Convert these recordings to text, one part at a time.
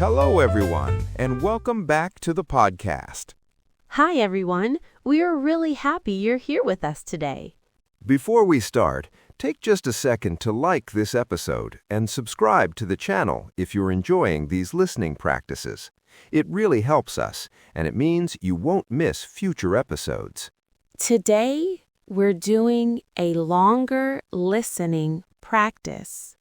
Hello, everyone, and welcome back to the podcast. Hi, everyone. We are really happy you're here with us today. Before we start, take just a second to like this episode and subscribe to the channel if you're enjoying these listening practices. It really helps us, and it means you won't miss future episodes. Today, we're doing a longer listening practice.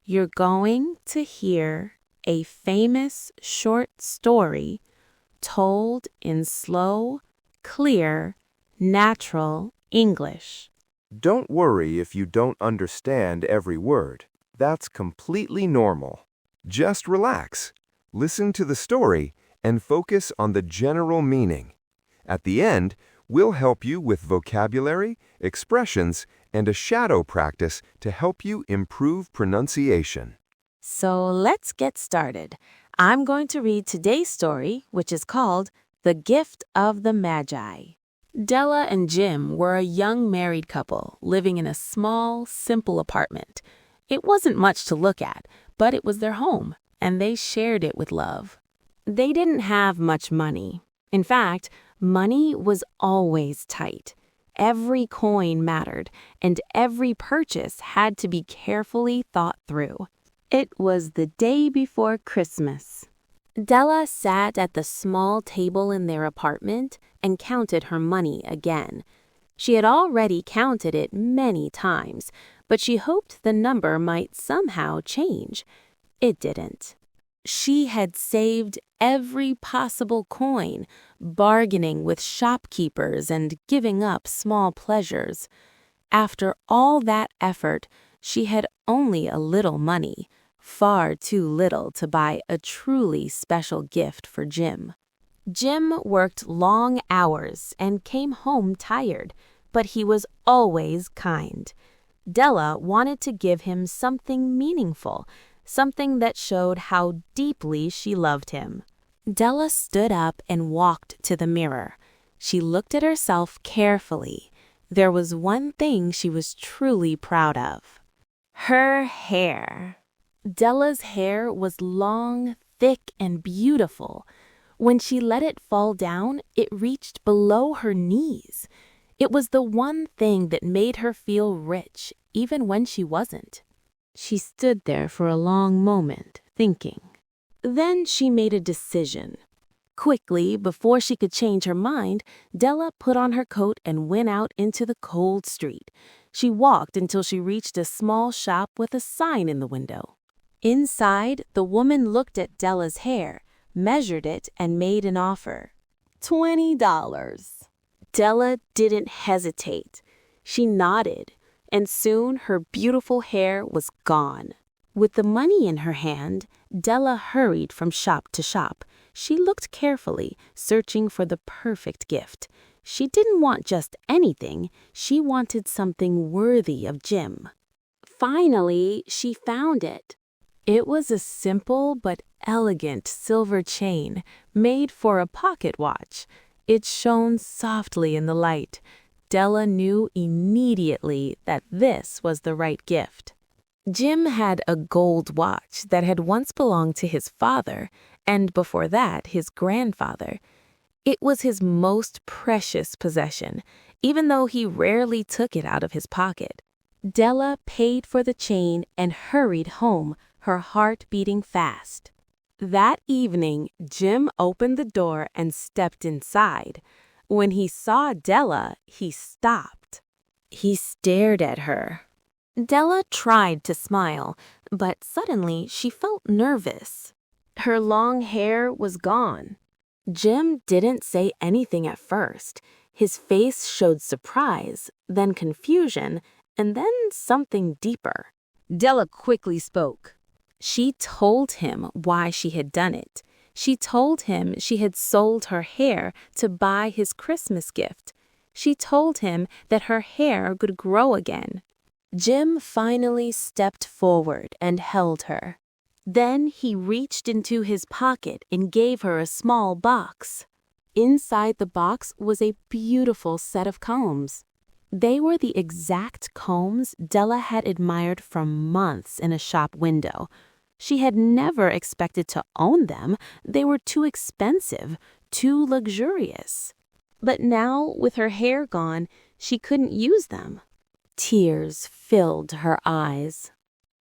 You're going to hear a famous short story told in slow, clear, natural English. Don't worry if you don't understand every word. That's completely normal. Just relax, listen to the story, and focus on the general meaning. At the end, we'll help you with vocabulary, expressions, and a shadow practice to help you improve pronunciation. So let's get started. I'm going to read today's story, which is called The Gift of the Magi. Della and Jim were a young married couple living in a small, simple apartment. It wasn't much to look at, but it was their home, and they shared it with love. They didn't have much money. In fact, money was always tight. Every coin mattered, and every purchase had to be carefully thought through. It was the day before Christmas. Della sat at the small table in their apartment and counted her money again. She had already counted it many times, but she hoped the number might somehow change. It didn't. She had saved every possible coin, bargaining with shopkeepers and giving up small pleasures. After all that effort, she had only a little money, far too little to buy a truly special gift for Jim. Jim worked long hours and came home tired, but he was always kind. Della wanted to give him something meaningful, something that showed how deeply she loved him. Della stood up and walked to the mirror. She looked at herself carefully. There was one thing she was truly proud of: her hair. Della's hair was long, thick, and beautiful. When she let it fall down, it reached below her knees. It was the one thing that made her feel rich, even when she wasn't. She stood there for a long moment, thinking. Then she made a decision. Quickly, before she could change her mind, Della put on her coat and went out into the cold street. She walked until she reached a small shop with a sign in the window. Inside, the woman looked at Della's hair, measured it, and made an offer. $20. Della didn't hesitate. She nodded, and soon her beautiful hair was gone. With the money in her hand, Della hurried from shop to shop. She looked carefully, searching for the perfect gift. She didn't want just anything. She wanted something worthy of Jim. Finally, she found it. It was a simple but elegant silver chain made for a pocket watch. It shone softly in the light. Della knew immediately that this was the right gift. Jim had a gold watch that had once belonged to his father, and before that, his grandfather. It was his most precious possession, even though he rarely took it out of his pocket. Della paid for the chain and hurried home, her heart beating fast. That evening, Jim opened the door and stepped inside. When he saw Della, he stopped. He stared at her. Della tried to smile, but suddenly she felt nervous. Her long hair was gone. Jim didn't say anything at first. His face showed surprise, then confusion, and then something deeper. Della quickly spoke. She told him why she had done it. She told him she had sold her hair to buy his Christmas gift. She told him that her hair would grow again. Jim finally stepped forward and held her. Then he reached into his pocket and gave her a small box. Inside the box was a beautiful set of combs. They were the exact combs Della had admired for months in a shop window. She had never expected to own them. They were too expensive, too luxurious. But now, with her hair gone, she couldn't use them. Tears filled her eyes.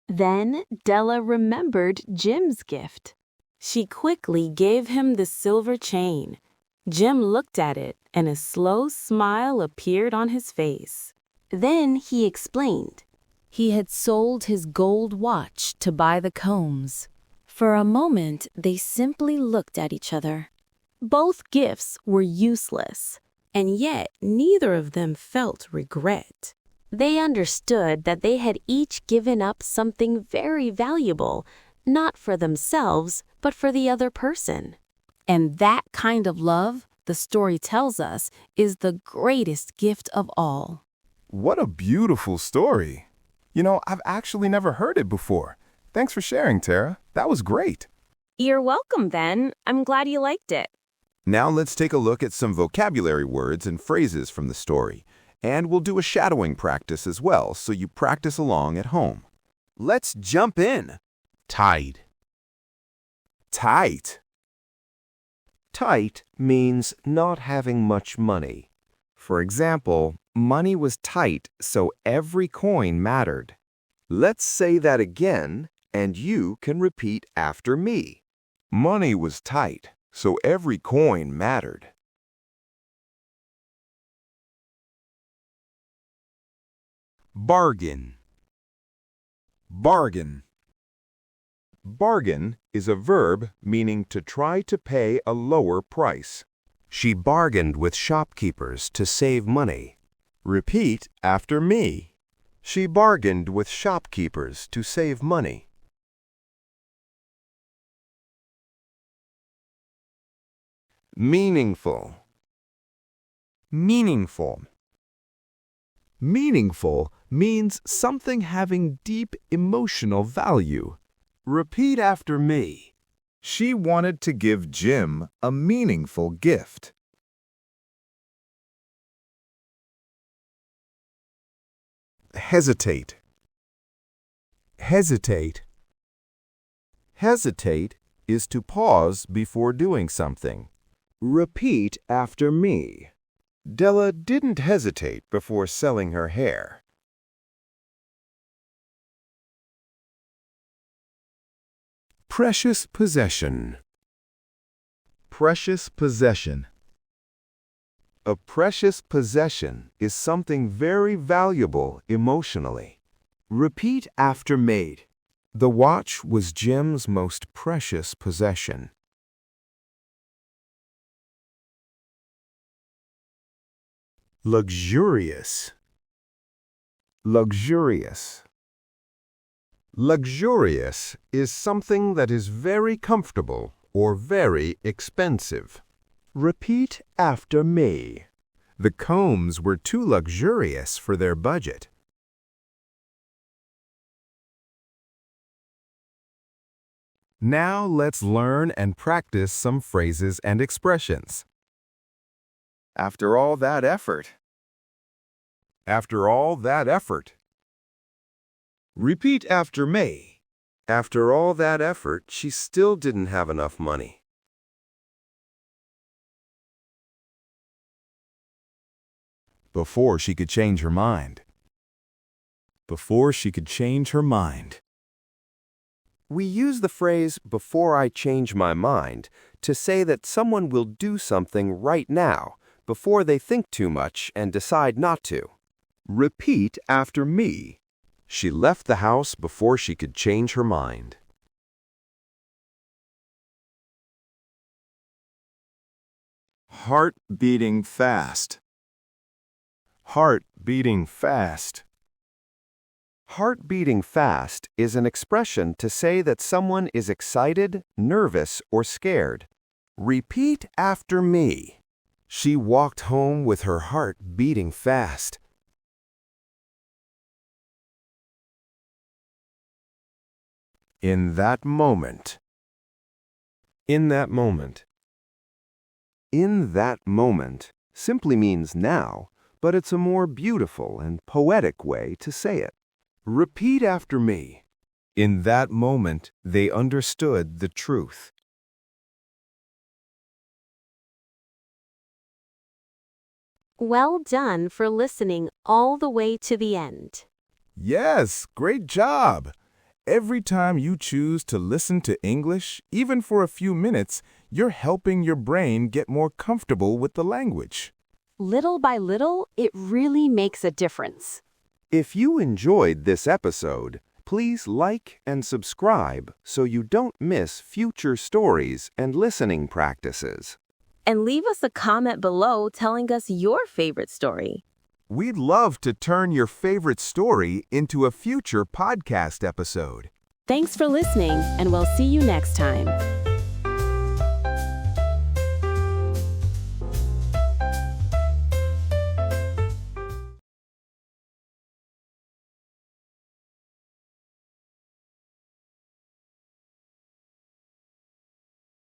Then Della remembered Jim's gift. She quickly gave him the silver chain. Jim looked at it, and a slow smile appeared on his face. Then he explained. He had sold his gold watch to buy the combs. For a moment, they simply looked at each other. Both gifts were useless, and yet neither of them felt regret. They understood that they had each given up something very valuable, not for themselves, but for the other person. And that kind of love, the story tells us, is the greatest gift of all. What a beautiful story. You know, I've actually never heard it before. Thanks for sharing, Tara. That was great. You're welcome, Ben. I'm glad you liked it. Now let's take a look at some vocabulary words and phrases from the story. And we'll do a shadowing practice as well, so you practice along at home. Let's jump in. Tight. Tight. Tight means not having much money. For example, money was tight, so every coin mattered. Let's say that again, and you can repeat after me. Money was tight, so every coin mattered. Bargain. Bargain. Bargain is a verb meaning to try to pay a lower price. She bargained with shopkeepers to save money. Repeat after me. She bargained with shopkeepers to save money. Meaningful. Meaningful. Meaningful means something having deep emotional value. Repeat after me. She wanted to give Jim a meaningful gift. Hesitate. Hesitate. Hesitate is to pause before doing something. Repeat after me. Della didn't hesitate before selling her hair. Precious possession. Precious possession. A precious possession is something very valuable emotionally. Repeat after me. The watch was Jim's most precious possession. Luxurious. Luxurious. Luxurious is something that is very comfortable or very expensive. Repeat after me. The combs were too luxurious for their budget. Now let's learn and practice some phrases and expressions. After all that effort. After all that effort. Repeat after me. After all that effort, she still didn't have enough money. Before she could change her mind. Before she could change her mind. We use the phrase, "before I change my mind," to say that someone will do something right now, before they think too much and decide not to. Repeat after me. She left the house before she could change her mind. Heart beating fast. Heart beating fast. Heart beating fast is an expression to say that someone is excited, nervous, or scared. Repeat after me. She walked home with her heart beating fast. In that moment. In that moment. In that moment simply means now, but it's a more beautiful and poetic way to say it. Repeat after me. In that moment, they understood the truth. Well done for listening all the way to the end. Yes, great job! Every time you choose to listen to English, even for a few minutes, you're helping your brain get more comfortable with the language. Little by little, it really makes a difference. If you enjoyed this episode, please like and subscribe so you don't miss future stories and listening practices. And leave us a comment below telling us your favorite story. We'd love to turn your favorite story into a future podcast episode. Thanks for listening, and we'll see you next time.